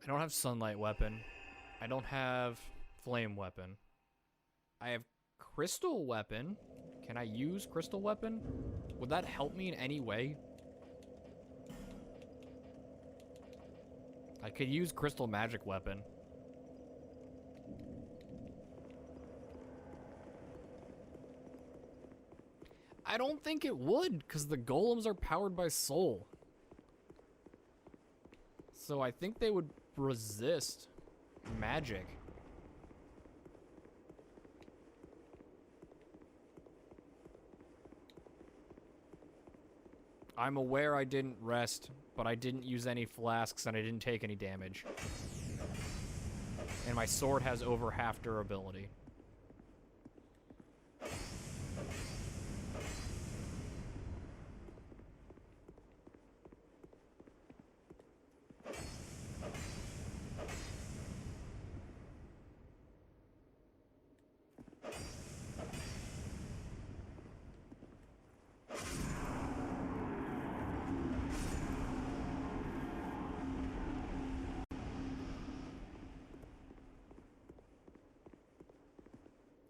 I don't have sunlight weapon. I don't have flame weapon. I have crystal weapon. Can I use crystal weapon? Would that help me in any way? I could use crystal magic weapon. I don't think it would, because the golems are powered by soul. So I think they would resist magic. I'm aware I didn't rest, but I didn't use any flasks and I didn't take any damage. And my sword has over half durability.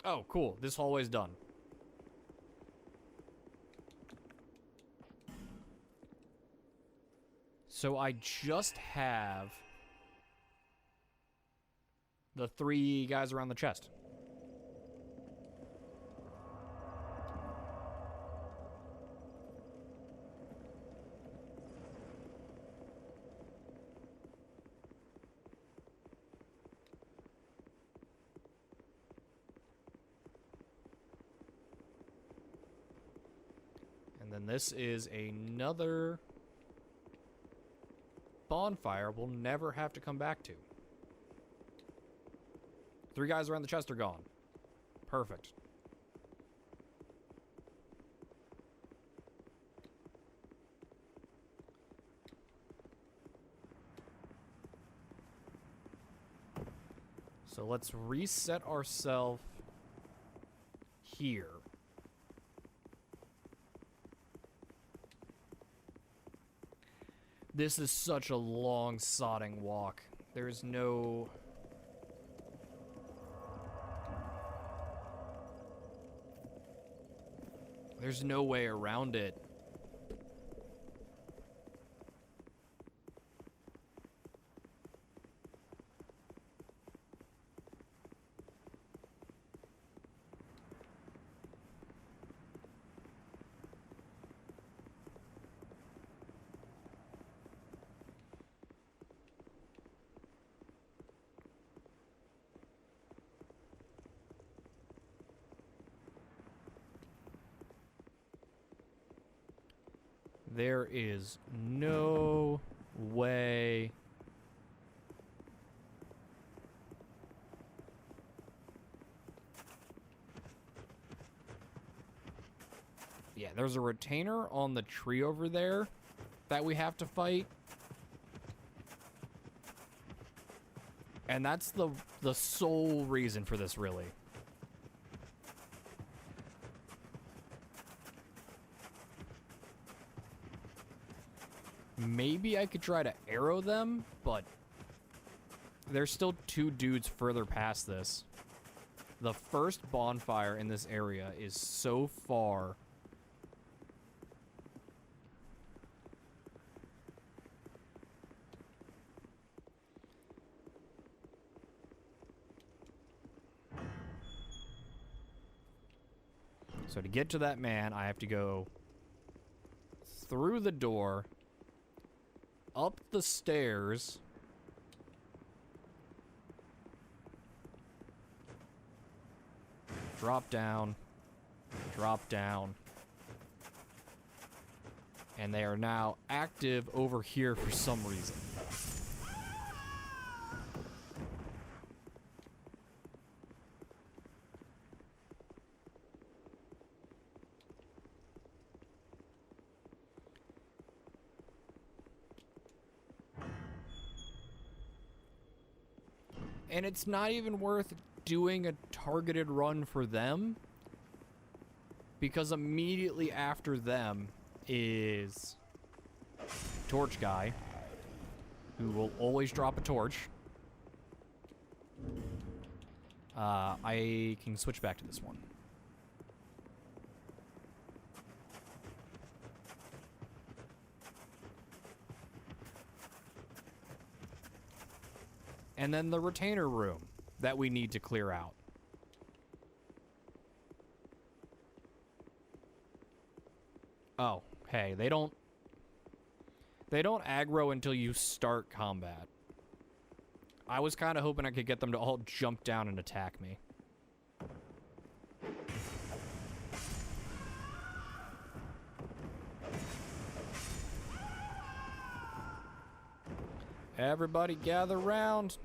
Oh, cool. This hallway's done. So I just have the 3 guys around the chest. And then this is another bonfire we'll never have to come back to. 3 guys around the chest are gone. Perfect. So let's reset ourselves here. This is such a long sodding walk. There's no... There's no way around it. There is no way. Yeah, there's a retainer on the tree over there that we have to fight. And that's the sole reason for this, really. Maybe I could try to arrow them, but there's still 2 dudes further past this. The first bonfire in this area is so far. So to get to that man, I have to go through the door, up the stairs, drop down, and they are now active over here for some reason. And it's not even worth doing a targeted run for them, because immediately after them is Torch Guy. who will always drop a torch. I can switch back to this one. And then the retainer room that we need to clear out. Oh, hey, they don't aggro until you start combat. I was kind of hoping I could get them to all jump down and attack me. Everybody gather round.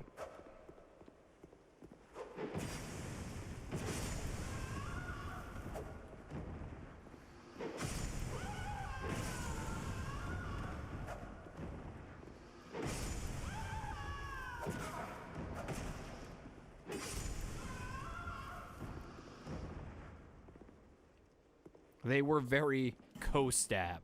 They were very co-stab.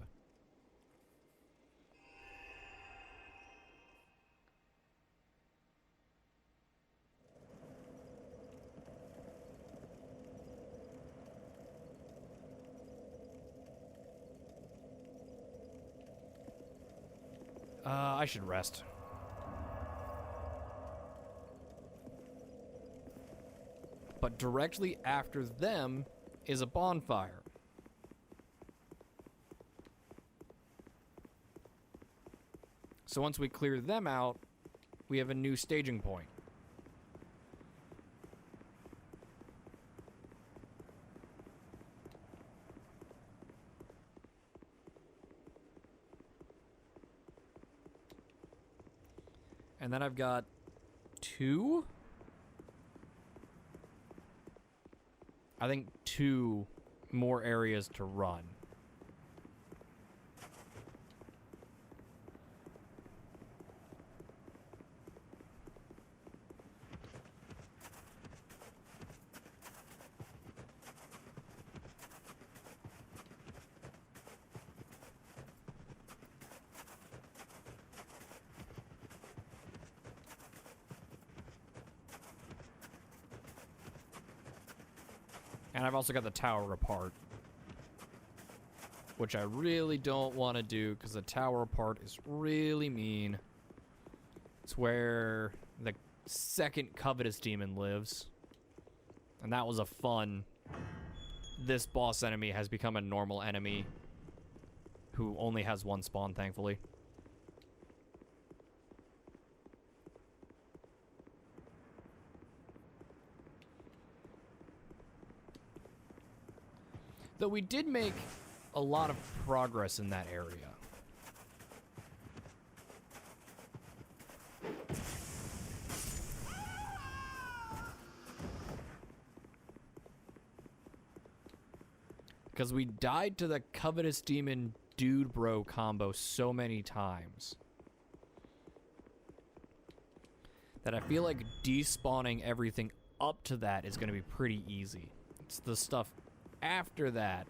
I should rest. But directly after them is a bonfire. So once we clear them out, we have a new staging point. And then I've got two? I think 2 more areas to run. And I've also got the tower apart, which I really don't want to do because the tower apart is really mean. It's where the second covetous demon lives. And that was a fun. This boss enemy has become a normal enemy who only has 1 spawn, thankfully. Though we did make a lot of progress in that area. Because we died to the Covetous Demon Dude Bro combo so many times that I feel like despawning everything up to that is going to be pretty easy. It's the stuff after that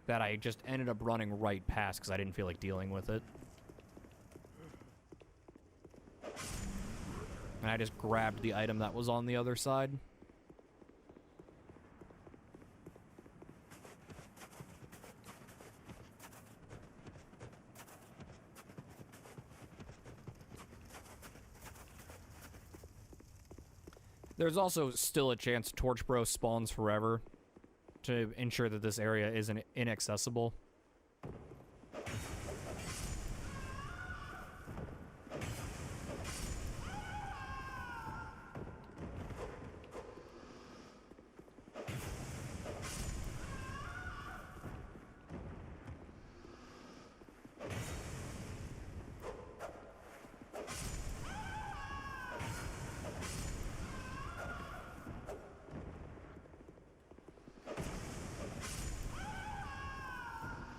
that I just ended up running right past because I didn't feel like dealing with it. And I just grabbed the item that was on the other side. There's also still a chance Torch Bro spawns forever to ensure that this area isn't inaccessible.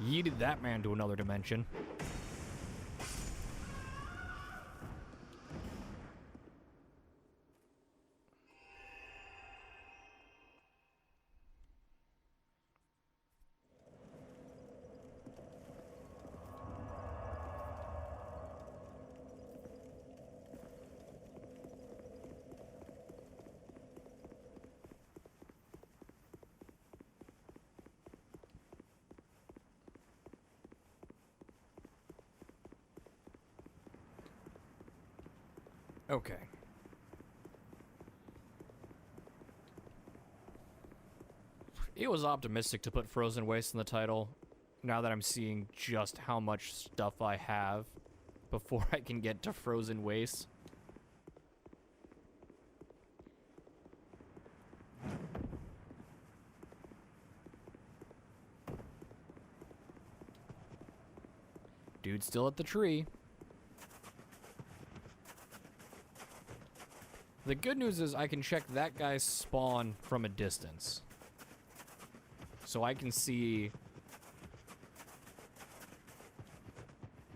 Yeeted that man to another dimension. Okay. It was optimistic to put Frozen Waste in the title, now that I'm seeing just how much stuff I have before I can get to Frozen Waste. Dude's still at the tree. The good news is I can check that guy's spawn from a distance. So I can see,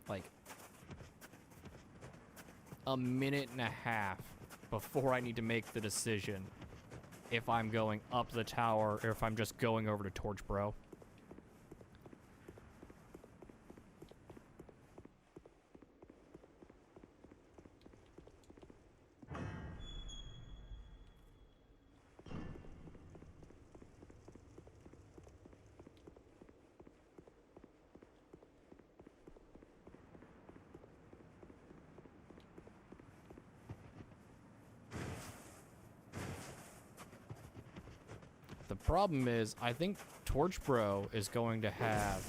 like, a minute and a half before I need to make the decision if I'm going up the tower or if I'm just going over to Torchbro. The problem is, I think Torchbro is going to have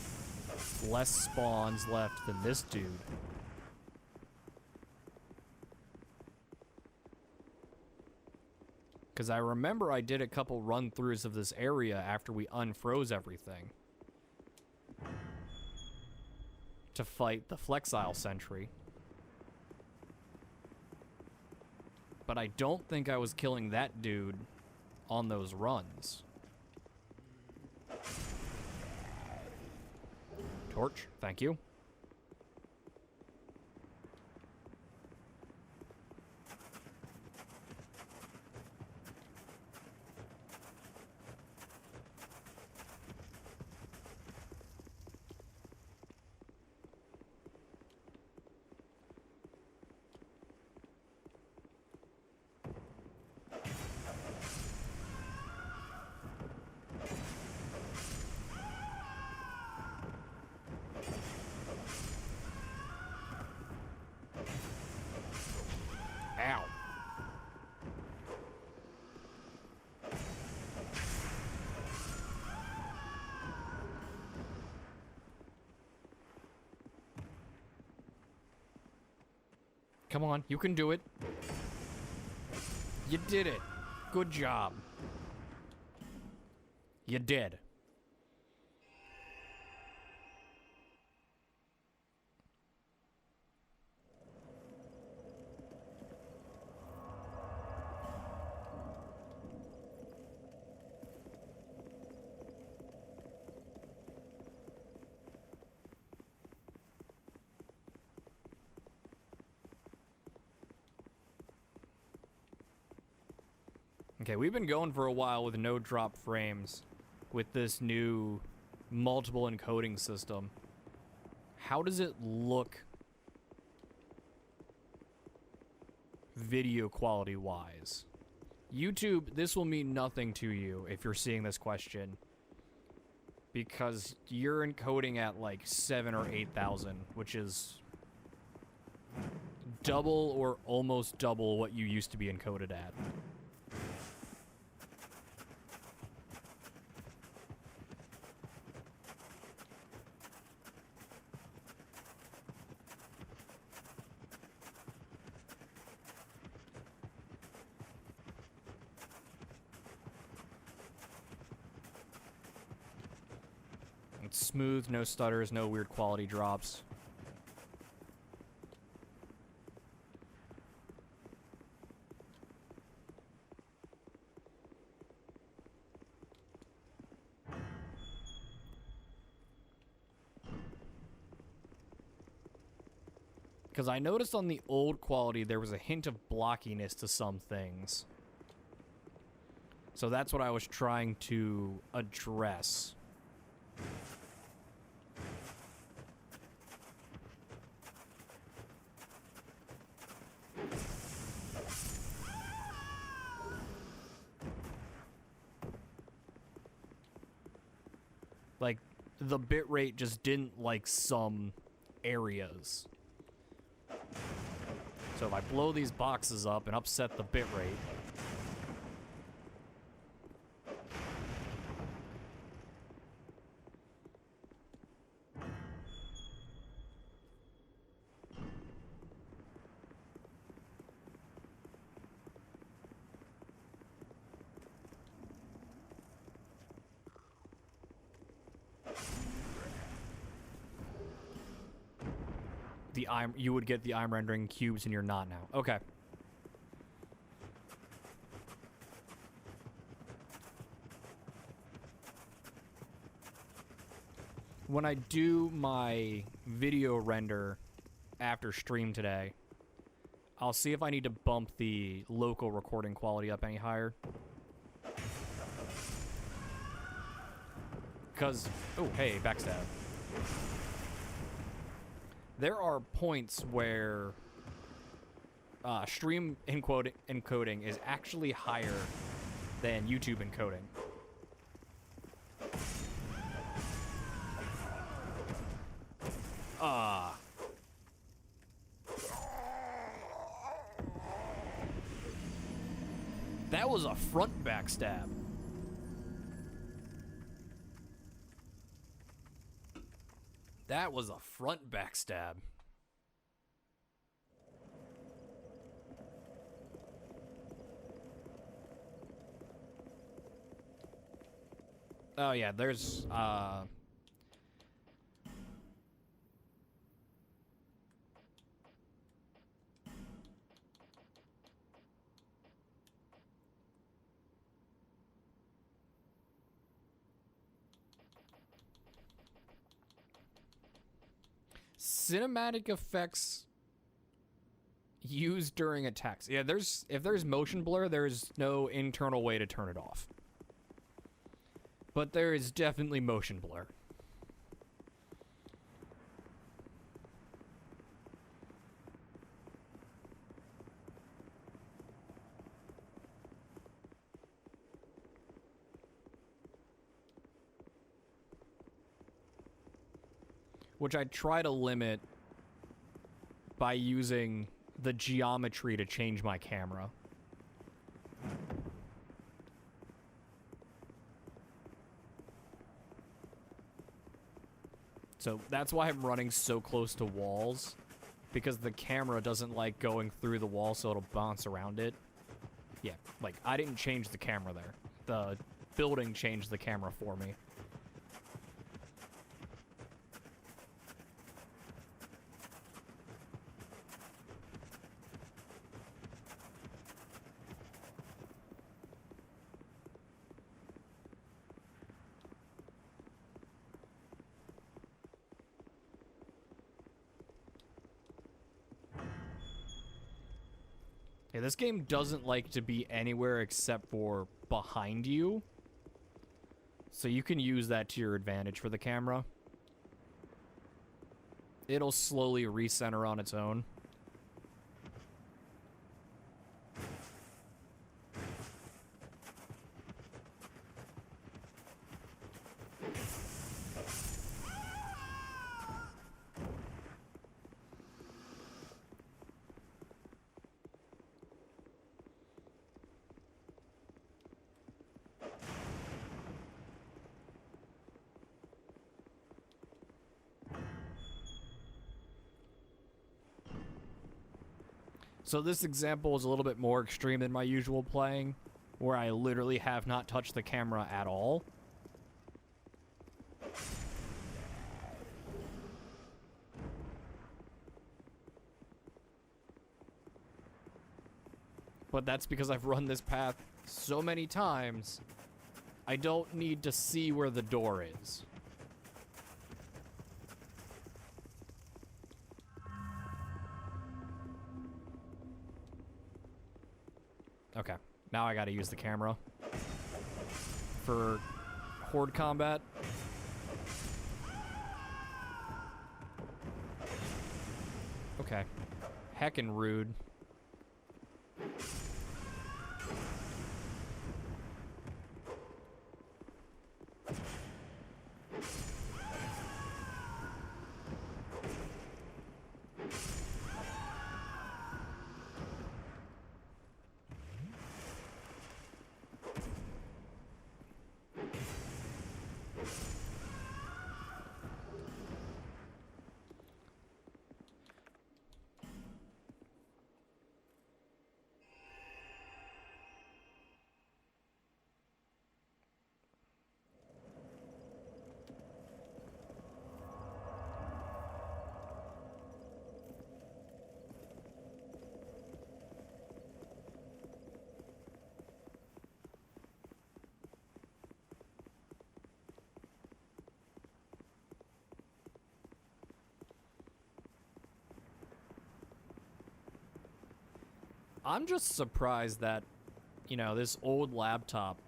less spawns left than this dude. Because I remember I did a couple run-throughs of this area after we unfroze everything to fight the Flexile Sentry. But I don't think I was killing that dude on those runs. Torch, thank you. Ow. Come on, you can do it. You did it. Good job. You did. Okay, we've been going for a while with no drop frames with this new multiple encoding system. How does it look video quality wise? YouTube, this will mean nothing to you if you're seeing this question, because you're encoding at like 7 or 8,000, which is double or almost double what you used to be encoded at. It's smooth, no stutters, no weird quality drops. Because I noticed on the old quality there was a hint of blockiness to some things. So that's what I was trying to address. Like, the bitrate just didn't like some areas. So if I blow these boxes up and upset the bitrate, you would get the I'm rendering cubes and you're not now. Okay. When I do my video render after stream today, I'll see if I need to bump the local recording quality up any higher. Because, oh, hey, backstab. There are points where stream encoding is actually higher than YouTube encoding. That was a front backstab. That was a front backstab. Oh yeah, there's cinematic effects used during attacks. Yeah, if there's motion blur, there's no internal way to turn it off. But there is definitely motion blur. Which I try to limit by using the geometry to change my camera. So that's why I'm running so close to walls, because the camera doesn't like going through the wall, so it'll bounce around it. Yeah, like, I didn't change the camera there. The building changed the camera for me. Yeah, this game doesn't like to be anywhere except for behind you. So you can use that to your advantage for the camera. It'll slowly recenter on its own. So this example is a little bit more extreme than my usual playing, where I literally have not touched the camera at all. But that's because I've run this path so many times, I don't need to see where the door is. Okay, now I gotta use the camera for horde combat. Okay, heckin' rude. I'm just surprised that, you know, this old laptop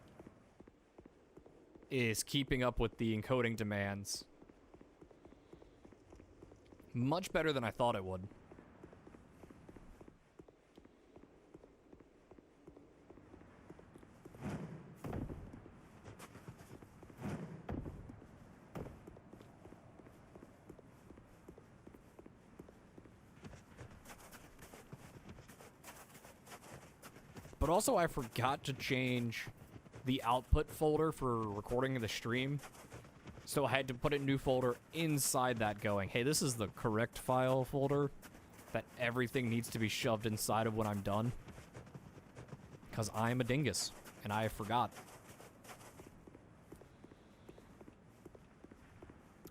is keeping up with the encoding demands much better than I thought it would. But also, I forgot to change the output folder for recording the stream. So I had to put a new folder inside that going, hey, this is the correct file folder that everything needs to be shoved inside of when I'm done. Because I'm a dingus, and I forgot.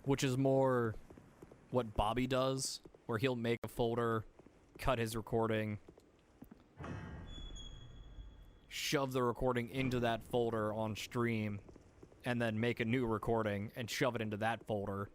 Which is more what Bobby does, where he'll make a folder, cut his recording, shove the recording into that folder on stream, and then make a new recording and shove it into that folder.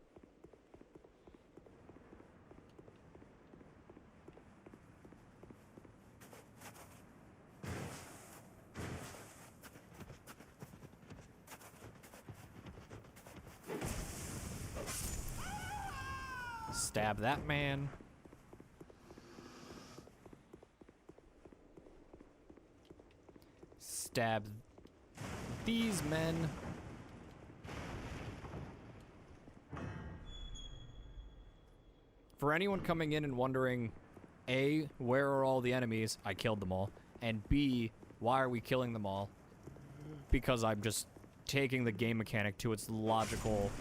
Stab that man. Stab these men. For anyone coming in and wondering, A, where are all the enemies? I killed them all. And B, why are we killing them all? Because I'm just taking the game mechanic to its logical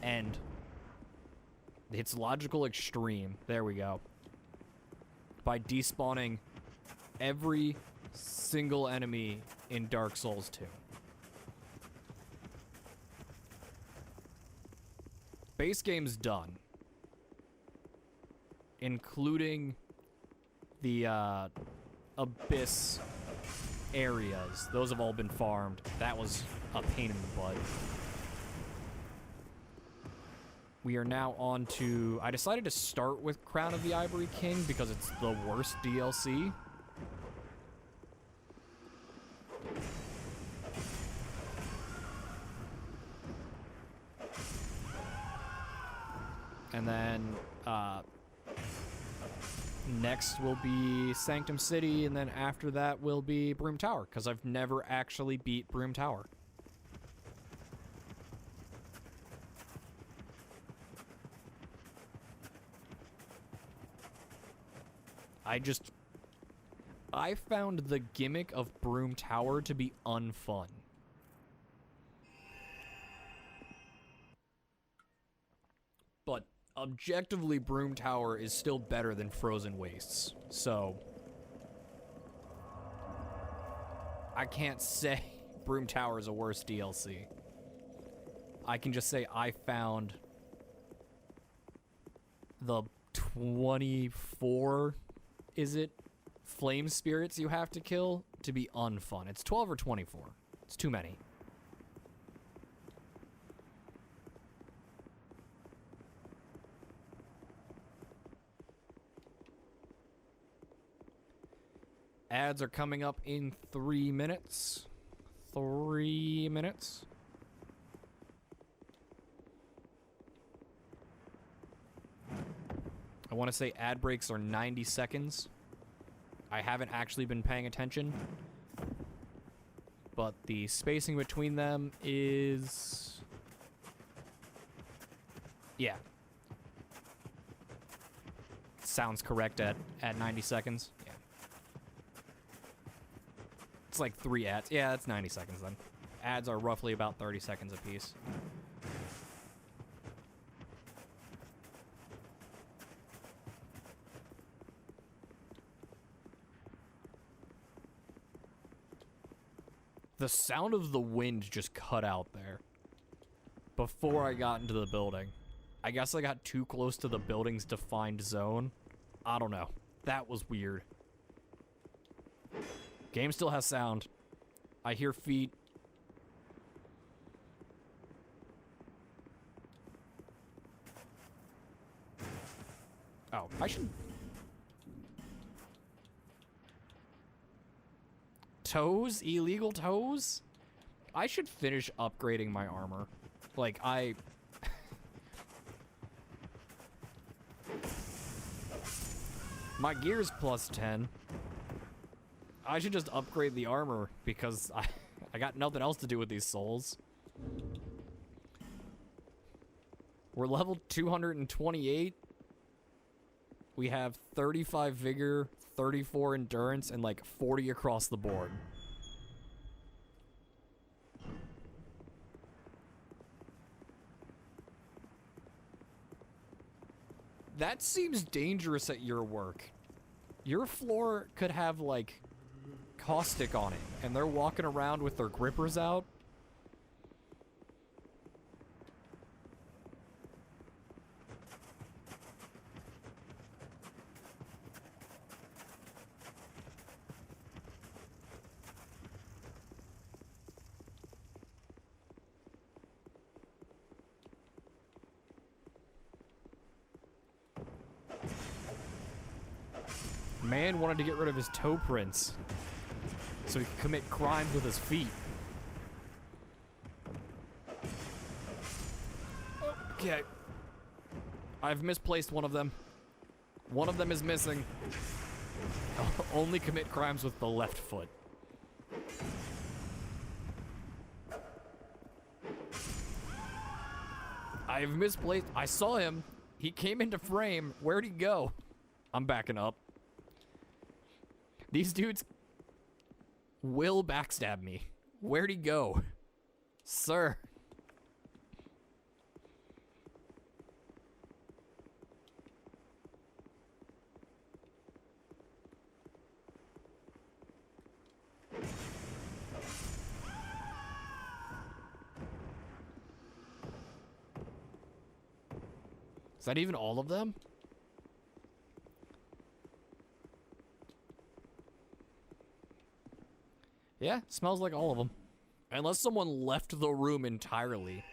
end. Its logical extreme. There we go. By despawning every single enemy in Dark Souls 2. Base game's done. Including the Abyss areas. Those have all been farmed. That was a pain in the butt. We are now on to... I decided to start with Crown of the Ivory King because it's the worst DLC. And then, next will be Sanctum City, and then after that will be Broom Tower, because I've never actually beat Broom Tower. I found the gimmick of Broom Tower to be unfun. But objectively, Broom Tower is still better than Frozen Wastes, so I can't say Broom Tower is a worse DLC. I can just say I found the 24, is it, flame spirits you have to kill to be unfun. It's 12 or 24. It's too many. Ads are coming up in 3 minutes. 3 minutes. I want to say ad breaks are 90 seconds. I haven't actually been paying attention, but the spacing between them is... yeah. Sounds correct at 90 seconds. Yeah. It's like 3 ads. Yeah, that's 90 seconds then. Ads are roughly about 30 seconds apiece. The sound of the wind just cut out there before I got into the building. I guess I got too close to the building's defined zone. I don't know. That was weird. Game still has sound. I hear feet. Oh, I should... Toes? Illegal toes? I should finish upgrading my armor. Like, my gear's plus 10. I should just upgrade the armor because I got nothing else to do with these souls. We're level 228. We have 35 vigor, 34 endurance, and like 40 across the board. That seems dangerous at your work. Your floor could have like caustic on it, and they're walking around with their grippers out. Man wanted to get rid of his toe prints so he could commit crimes with his feet. Okay. I've misplaced one of them. One of them is missing. I'll only commit crimes with the left foot. I've misplaced. I saw him. He came into frame. Where'd he go? I'm backing up. These dudes will backstab me. Where'd he go? Sir. Is that even all of them? Yeah, smells like all of them. Unless someone left the room entirely.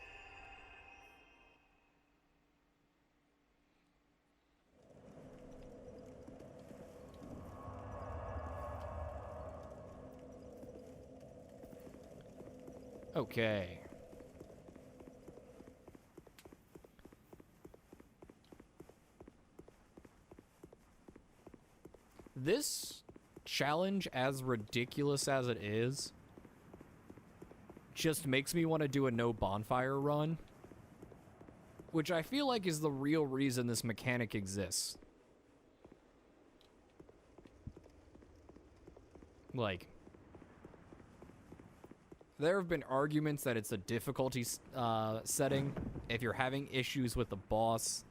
Okay. This challenge, as ridiculous as it is, just makes me want to do a no bonfire run, which I feel like is the real reason this mechanic exists. Like, there have been arguments that it's a difficulty setting. If you're having issues with the boss,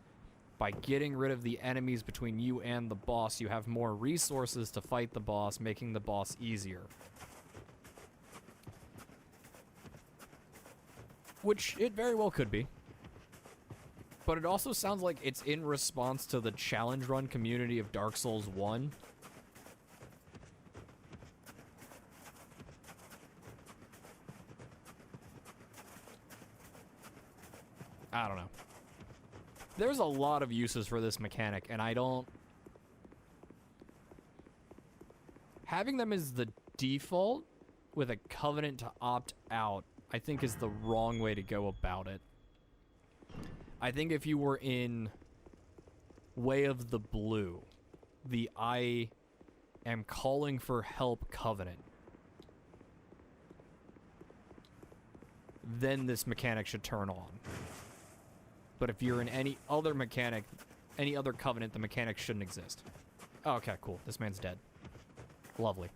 by getting rid of the enemies between you and the boss, you have more resources to fight the boss, making the boss easier. Which it very well could be. But it also sounds like it's in response to the challenge run community of Dark Souls 1. I don't know. There's a lot of uses for this mechanic, and I don't... Having them as the default with a covenant to opt out, I think is the wrong way to go about it. I think if you were in Way of the Blue, the I am calling for help covenant, then this mechanic should turn on. But if you're in any other mechanic, any other covenant, the mechanic shouldn't exist. Oh, okay, cool. This man's dead. Lovely.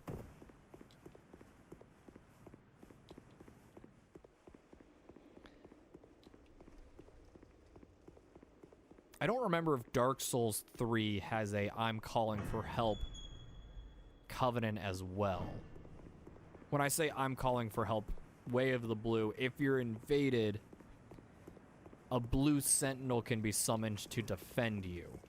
I don't remember if Dark Souls 3 has a I'm calling for help covenant as well. When I say I'm calling for help, Way of the Blue, if you're invaded, a blue sentinel can be summoned to defend you.